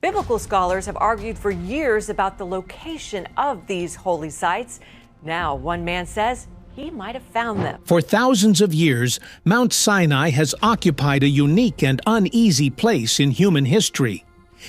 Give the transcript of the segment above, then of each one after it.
Biblical scholars have argued for years about the location of these holy sites. Now, one man says he might have found them. For thousands of years, Mount Sinai has occupied a unique and uneasy place in human history.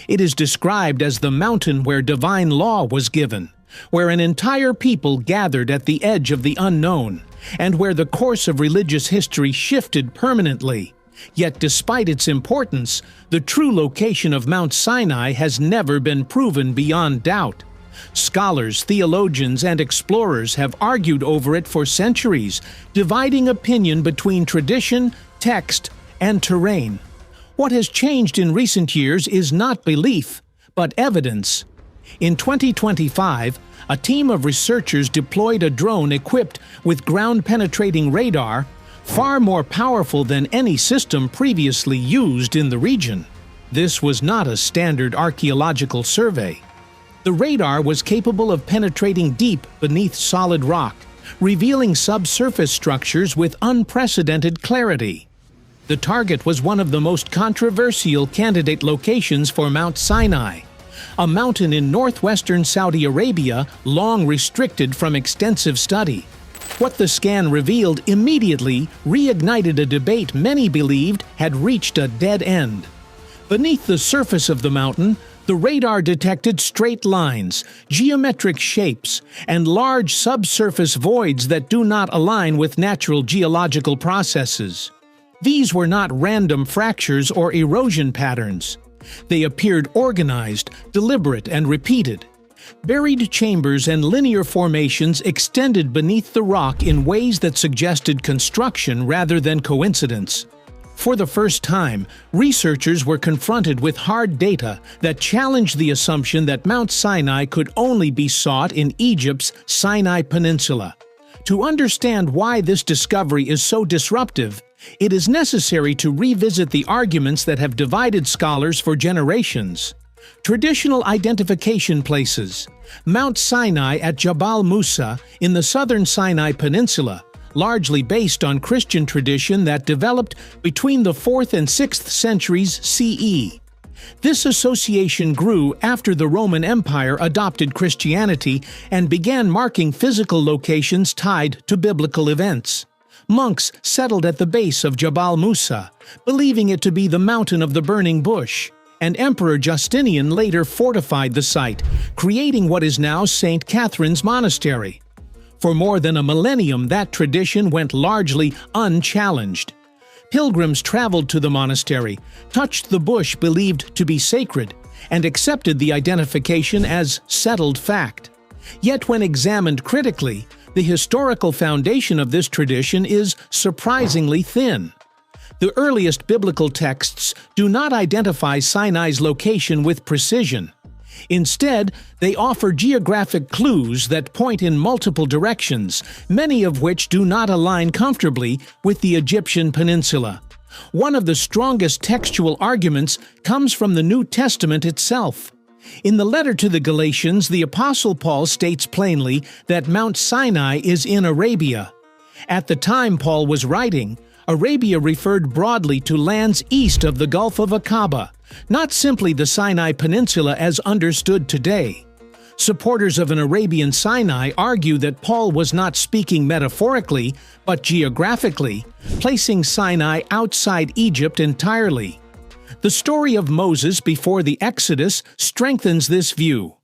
It is described as the mountain where divine law was given, where an entire people gathered at the edge of the unknown, and where the course of religious history shifted permanently. Yet despite its importance, the true location of Mount Sinai has never been proven beyond doubt. Scholars, theologians, and explorers have argued over it for centuries, dividing opinion between tradition, text, and terrain. What has changed in recent years is not belief, but evidence. In 2025, a team of researchers deployed a drone equipped with ground-penetrating radar, far more powerful than any system previously used in the region. This was not a standard archaeological survey. The radar was capable of penetrating deep beneath solid rock, revealing subsurface structures with unprecedented clarity. The target was one of the most controversial candidate locations for Mount Sinai, a mountain in northwestern Saudi Arabia long restricted from extensive study. What the scan revealed immediately reignited a debate many believed had reached a dead end. Beneath the surface of the mountain, the radar detected straight lines, geometric shapes, and large subsurface voids that do not align with natural geological processes. These were not random fractures or erosion patterns. They appeared organized, deliberate, and repeated. Buried chambers and linear formations extended beneath the rock in ways that suggested construction rather than coincidence. For the first time, researchers were confronted with hard data that challenged the assumption that Mount Sinai could only be sought in Egypt's Sinai Peninsula. To understand why this discovery is so disruptive, it is necessary to revisit the arguments that have divided scholars for generations. Traditional identification places: Mount Sinai at Jabal Musa in the southern Sinai Peninsula, largely based on Christian tradition that developed between the 4th and 6th centuries CE. This association grew after the Roman Empire adopted Christianity and began marking physical locations tied to biblical events. Monks settled at the base of Jabal Musa, believing it to be the mountain of the burning bush, and Emperor Justinian later fortified the site, creating what is now St. Catherine's Monastery. For more than a millennium, that tradition went largely unchallenged. Pilgrims traveled to the monastery, touched the bush believed to be sacred, and accepted the identification as settled fact. Yet when examined critically, the historical foundation of this tradition is surprisingly thin. The earliest biblical texts do not identify Sinai's location with precision. Instead, they offer geographic clues that point in multiple directions, many of which do not align comfortably with the Egyptian peninsula. One of the strongest textual arguments comes from the New Testament itself. In the letter to the Galatians, the Apostle Paul states plainly that Mount Sinai is in Arabia. At the time Paul was writing, Arabia referred broadly to lands east of the Gulf of Aqaba, not simply the Sinai Peninsula as understood today. Supporters of an Arabian Sinai argue that Paul was not speaking metaphorically, but geographically, placing Sinai outside Egypt entirely. The story of Moses before the Exodus strengthens this view.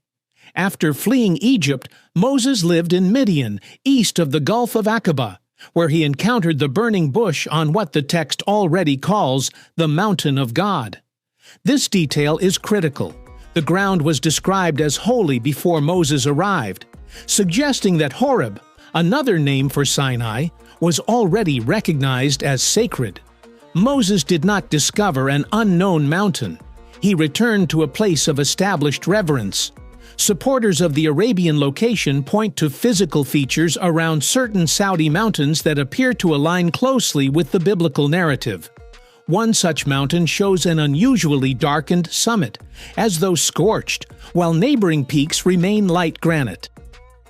After fleeing Egypt, Moses lived in Midian, east of the Gulf of Aqaba, where he encountered the burning bush on what the text already calls the Mountain of God. This detail is critical. The ground was described as holy before Moses arrived, suggesting that Horeb, another name for Sinai, was already recognized as sacred. Moses did not discover an unknown mountain. He returned to a place of established reverence. Supporters of the Arabian location point to physical features around certain Saudi mountains that appear to align closely with the biblical narrative. One such mountain shows an unusually darkened summit, as though scorched, while neighboring peaks remain light granite.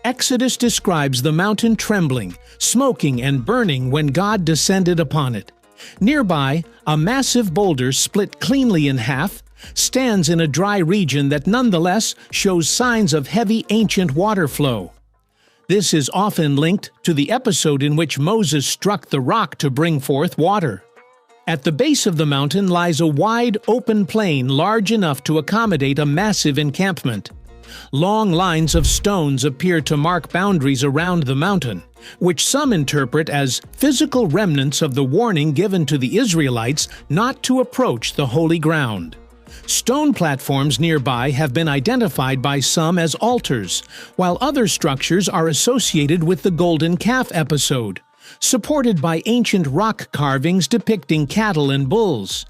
Exodus describes the mountain trembling, smoking, and burning when God descended upon it. Nearby, a massive boulder split cleanly in half, stands in a dry region that nonetheless shows signs of heavy ancient water flow. This is often linked to the episode in which Moses struck the rock to bring forth water. At the base of the mountain lies a wide, open plain large enough to accommodate a massive encampment. Long lines of stones appear to mark boundaries around the mountain, which some interpret as physical remnants of the warning given to the Israelites not to approach the holy ground. Stone platforms nearby have been identified by some as altars, while other structures are associated with the Golden Calf episode, supported by ancient rock carvings depicting cattle and bulls.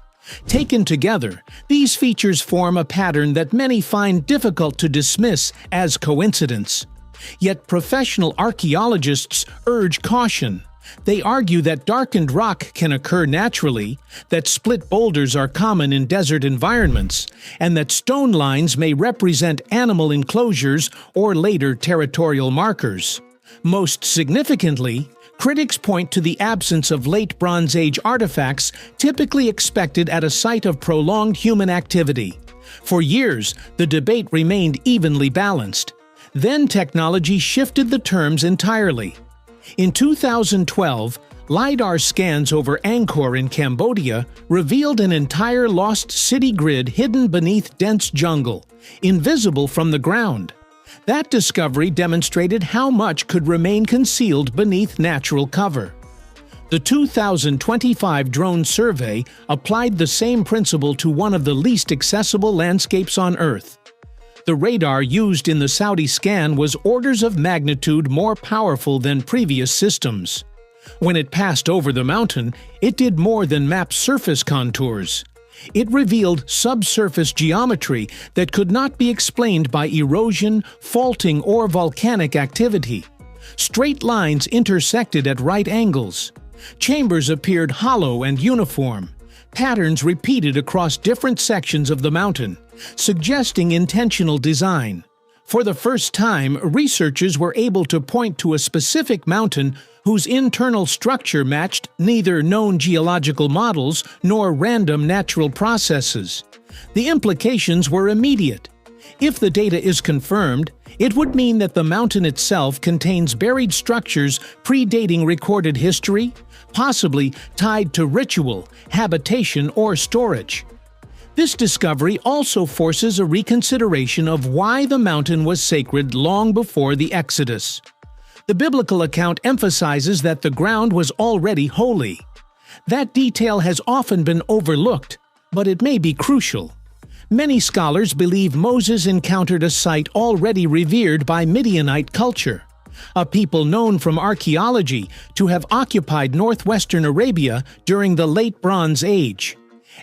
Taken together, these features form a pattern that many find difficult to dismiss as coincidence. Yet professional archaeologists urge caution. They argue that darkened rock can occur naturally, that split boulders are common in desert environments, and that stone lines may represent animal enclosures or later territorial markers. Most significantly, critics point to the absence of late Bronze Age artifacts typically expected at a site of prolonged human activity. For years, the debate remained evenly balanced. Then technology shifted the terms entirely. In 2012, LiDAR scans over Angkor in Cambodia revealed an entire lost city grid hidden beneath dense jungle, invisible from the ground. That discovery demonstrated how much could remain concealed beneath natural cover. The 2025 drone survey applied the same principle to one of the least accessible landscapes on Earth. The radar used in the Saudi scan was orders of magnitude more powerful than previous systems. When it passed over the mountain, it did more than map surface contours. It revealed subsurface geometry that could not be explained by erosion, faulting, or volcanic activity. Straight lines intersected at right angles. Chambers appeared hollow and uniform. Patterns repeated across different sections of the mountain, suggesting intentional design. For the first time, researchers were able to point to a specific mountain whose internal structure matched neither known geological models nor random natural processes. The implications were immediate. If the data is confirmed, it would mean that the mountain itself contains buried structures predating recorded history, possibly tied to ritual, habitation, or storage. This discovery also forces a reconsideration of why the mountain was sacred long before the Exodus. The biblical account emphasizes that the ground was already holy. That detail has often been overlooked, but it may be crucial. Many scholars believe Moses encountered a site already revered by Midianite culture, a people known from archaeology to have occupied northwestern Arabia during the Late Bronze Age.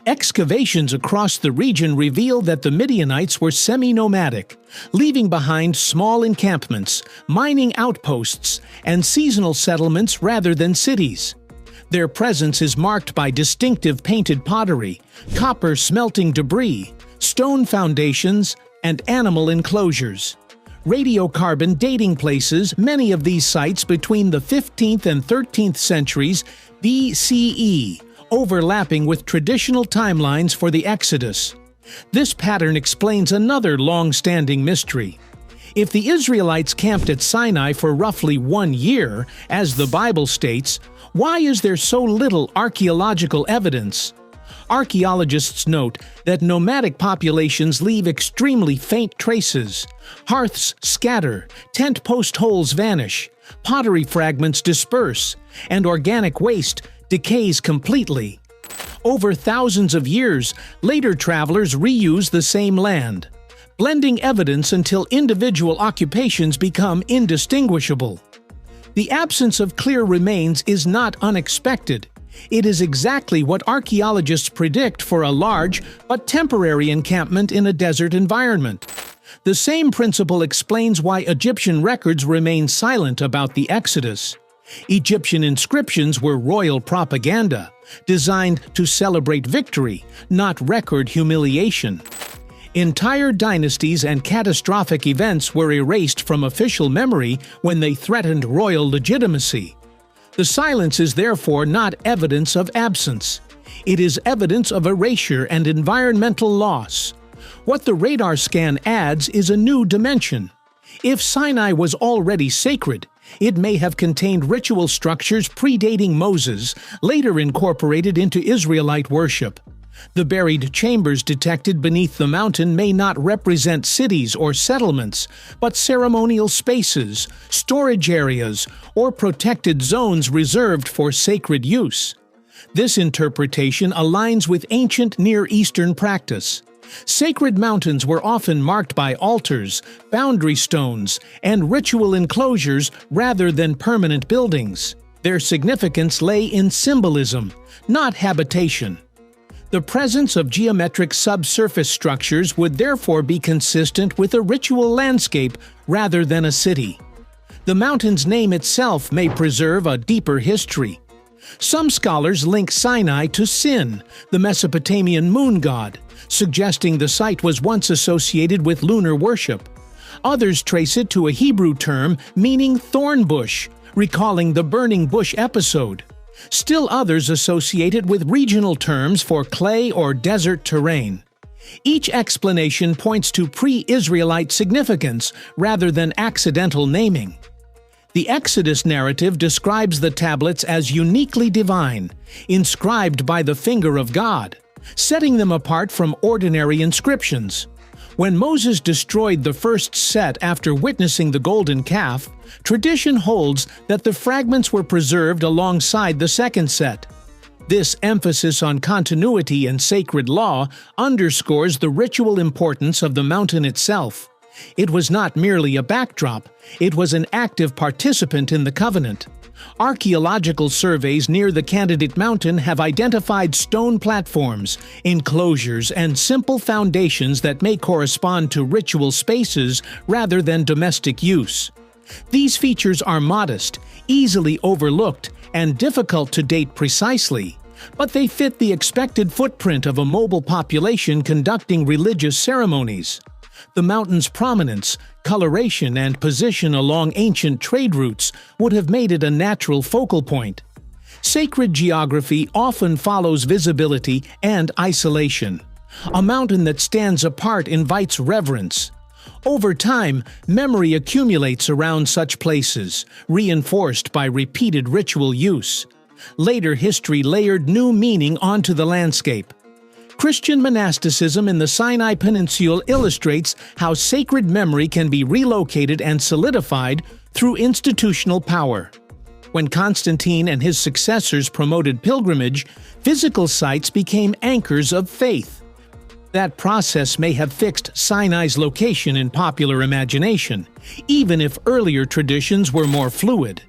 Excavations across the region reveal that the Midianites were semi-nomadic, leaving behind small encampments, mining outposts, and seasonal settlements rather than cities. Their presence is marked by distinctive painted pottery, copper smelting debris, stone foundations, and animal enclosures. Radiocarbon dating places many of these sites between the 15th and 13th centuries BCE, overlapping with traditional timelines for the Exodus. This pattern explains another long-standing mystery. If the Israelites camped at Sinai for roughly 1 year, as the Bible states, why is there so little archaeological evidence? Archaeologists note that nomadic populations leave extremely faint traces. Hearths scatter, tent post holes vanish, pottery fragments disperse, and organic waste decays completely. Over thousands of years, later travelers reuse the same land, blending evidence until individual occupations become indistinguishable. The absence of clear remains is not unexpected. It is exactly what archaeologists predict for a large but temporary encampment in a desert environment. The same principle explains why Egyptian records remain silent about the Exodus. Egyptian inscriptions were royal propaganda, designed to celebrate victory, not record humiliation. Entire dynasties and catastrophic events were erased from official memory when they threatened royal legitimacy. The silence is therefore not evidence of absence. It is evidence of erasure and environmental loss. What the radar scan adds is a new dimension. If Sinai was already sacred, it may have contained ritual structures predating Moses, later incorporated into Israelite worship. The buried chambers detected beneath the mountain may not represent cities or settlements, but ceremonial spaces, storage areas, or protected zones reserved for sacred use. This interpretation aligns with ancient Near Eastern practice. Sacred mountains were often marked by altars, boundary stones, and ritual enclosures rather than permanent buildings. Their significance lay in symbolism, not habitation. The presence of geometric subsurface structures would therefore be consistent with a ritual landscape rather than a city. The mountain's name itself may preserve a deeper history. Some scholars link Sinai to Sin, the Mesopotamian moon god, suggesting the site was once associated with lunar worship. Others trace it to a Hebrew term meaning thorn bush, recalling the burning bush episode. Still others associate it with regional terms for clay or desert terrain. Each explanation points to pre-Israelite significance rather than accidental naming. The Exodus narrative describes the tablets as uniquely divine, inscribed by the finger of God, setting them apart from ordinary inscriptions. When Moses destroyed the first set after witnessing the golden calf, tradition holds that the fragments were preserved alongside the second set. This emphasis on continuity and sacred law underscores the ritual importance of the mountain itself. It was not merely a backdrop, it was an active participant in the covenant. Archaeological surveys near the candidate mountain have identified stone platforms, enclosures, and simple foundations that may correspond to ritual spaces rather than domestic use. These features are modest, easily overlooked, and difficult to date precisely, but they fit the expected footprint of a mobile population conducting religious ceremonies. The mountain's prominence, coloration, and position along ancient trade routes would have made it a natural focal point. Sacred geography often follows visibility and isolation. A mountain that stands apart invites reverence. Over time, memory accumulates around such places, reinforced by repeated ritual use. Later history layered new meaning onto the landscape. Christian monasticism in the Sinai Peninsula illustrates how sacred memory can be relocated and solidified through institutional power. When Constantine and his successors promoted pilgrimage, physical sites became anchors of faith. That process may have fixed Sinai's location in popular imagination, even if earlier traditions were more fluid.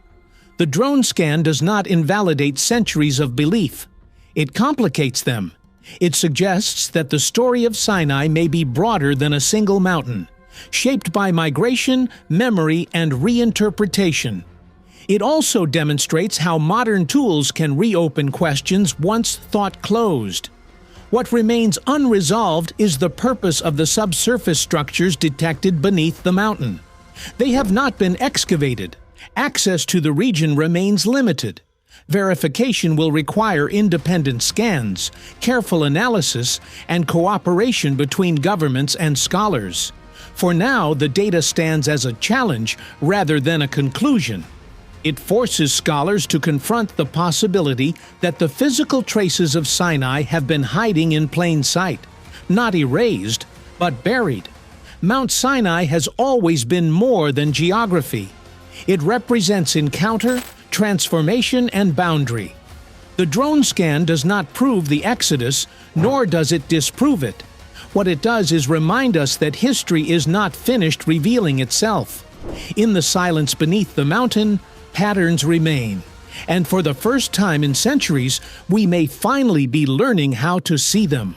The drone scan does not invalidate centuries of belief. It complicates them. It suggests that the story of Sinai may be broader than a single mountain, shaped by migration, memory, and reinterpretation. It also demonstrates how modern tools can reopen questions once thought closed. What remains unresolved is the purpose of the subsurface structures detected beneath the mountain. They have not been excavated. Access to the region remains limited. Verification will require independent scans, careful analysis, and cooperation between governments and scholars. For now, the data stands as a challenge rather than a conclusion. It forces scholars to confront the possibility that the physical traces of Sinai have been hiding in plain sight, not erased, but buried. Mount Sinai has always been more than geography. It represents encounter, transformation, and boundary. The drone scan does not prove the Exodus, nor does it disprove it. What it does is remind us that history is not finished revealing itself. In the silence beneath the mountain, patterns remain. And for the first time in centuries, we may finally be learning how to see them.